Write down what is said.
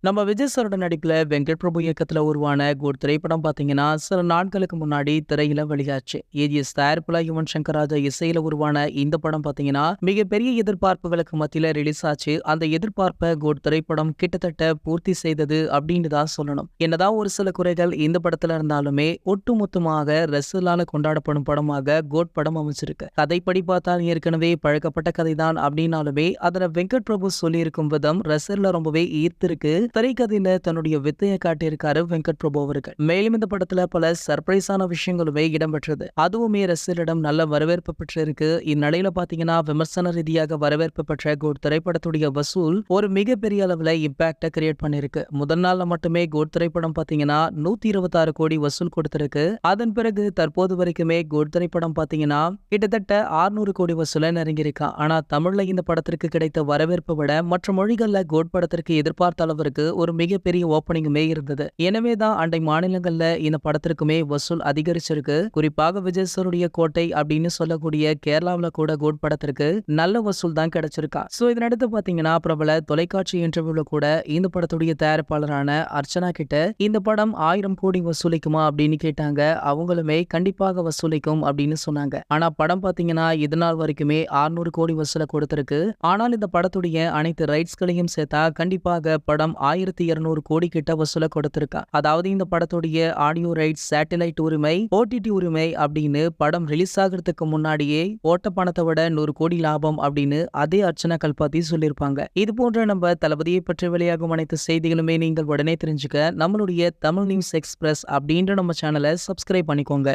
நம்ம விஜய் சாரோட நடிப்புல வெங்கட் பிரபு இயக்கத்துல உருவான குட் திரைப்படம் பாத்தீங்கன்னா சில நாட்களுக்கு முன்னாடி திரையில வெளியாச்சு. ஏஜிஎஸ் தயாரிப்புல யுவன் சங்கர் ராஜா இசையில உருவான இந்த படம் பாத்தீங்கன்னா மிகப்பெரிய எதிர்பார்ப்புகளுக்கு மத்தியில ரிலீஸ் ஆச்சு. அந்த எதிர்பார்ப்பை குட் திரைப்படம் கிட்டத்தட்ட பூர்த்தி செய்தது அப்படின்னு தான் சொல்லணும். என்னதான் ஒரு சில குறைகள் இந்த படத்துல இருந்தாலுமே ஒட்டுமொத்தமாக ரசிகர்களால கொண்டாடப்படும் படமாக கோட் படம் அமைச்சிருக்கு. கதைப்படி பார்த்தால் ஏற்கனவே பழக்கப்பட்ட கதைதான் அப்படின்னாலுமே அதுல வெங்கட் பிரபு சொல்லியிருக்கும் விதம் ரசிகர்ல ரொம்பவே ஈர்த்திருக்கு. திரைக்கதையில தன்னுடைய வித்தையை காட்டியிருக்காரு வெங்கட் பிரபு அவர்கள். மேலும் இந்த படத்துல பல சர்ப்ரைஸான விஷயங்களுமே இடம்பெற்றது. அதுவுமே ரசிகர்களிடம் நல்ல வரவேற்பு பெற்றிருக்கு. இந்நிலையில பாத்தீங்கன்னா விமர்சன ரீதியாக வரவேற்பு பெற்ற கோட் திரைப்படத்துடைய வசூல் ஒரு மிகப்பெரிய அளவுல இம்பாக்ட கிரியேட் பண்ணிருக்கு. முதல் நாள்ல மட்டுமே கோட் திரைப்படம் பாத்தீங்கன்னா 126 கோடி வசூல் கொடுத்திருக்கு. அதன் பிறகு தற்போது வரைக்குமே கோட் திரைப்படம் பாத்தீங்கன்னா கிட்டத்தட்ட 600 கோடி வசூல நெருங்கியிருக்கா. ஆனா தமிழ்ல இந்த படத்திற்கு கிடைத்த வரவேற்பை விட மற்ற மொழிகள்ல கோட் படத்திற்கு எதிர்பார்த்த அளவிற்கு ஒரு மிகப்பெரிய ஓப்பனிங்குமே இருந்தது. எனவேதான் அண்டை மாநிலங்கள்ல இந்த படத்திற்குமே வசூல் அதிகரிச்சிருக்கு. குறிப்பாக விஜய் சாருடைய கோட்டை அப்படின்னு சொல்லக்கூடிய கேரளாவில் கூட கோட் படத்திற்கு நல்ல வசூல் தான் கிடைச்சிருக்கா. சோ இதனடுத்து பாத்தீங்கன்னா பிரபல தொலைக்காட்சி இன்டர்வியூல கூட இந்த படத்துடைய தயாரிப்பாளரான அர்ச்சனா கிட்ட இந்த படம் 1000 கோடி வசூலிக்குமா அப்படின்னு கேட்டாங்க. அவங்களுமே கண்டிப்பாக வசூலிக்கும் அப்படின்னு சொன்னாங்க. ஆனா படம் பாத்தீங்கன்னா இது நாள் வரைக்குமே 600 கோடி வசூல கொடுத்திருக்கு. ஆனால் இந்த படத்துடைய அனைத்து ரைட்ஸ்களையும் சேர்த்தா கண்டிப்பாக படம் 1200 கோடி கிட்ட வசூல கொடுத்திருக்கா. அதாவது இந்த படத்துடைய ஆடியோ ரைட்ஸ், சேட்டலைட் உரிமை, ஓடிடி உரிமை அப்படின்னு படம் ரிலீஸ் ஆகிறதுக்கு முன்னாடியே ஓட்ட பணத்தை விட 100 கோடி லாபம் அப்படின்னு அதே அர்ச்சனா கல்பாத்தி சொல்லியிருப்பாங்க. இது போன்ற நம்ம தளபதியை பற்றி வெளியாகும் அனைத்து செய்திகளுமே நீங்கள் உடனே தெரிஞ்சுக்க நம்மளுடைய தமிழ் நியூஸ் எக்ஸ்பிரஸ் அப்படின்ற நம்ம சேனலை சப்ஸ்கிரைப் பண்ணிக்கோங்க.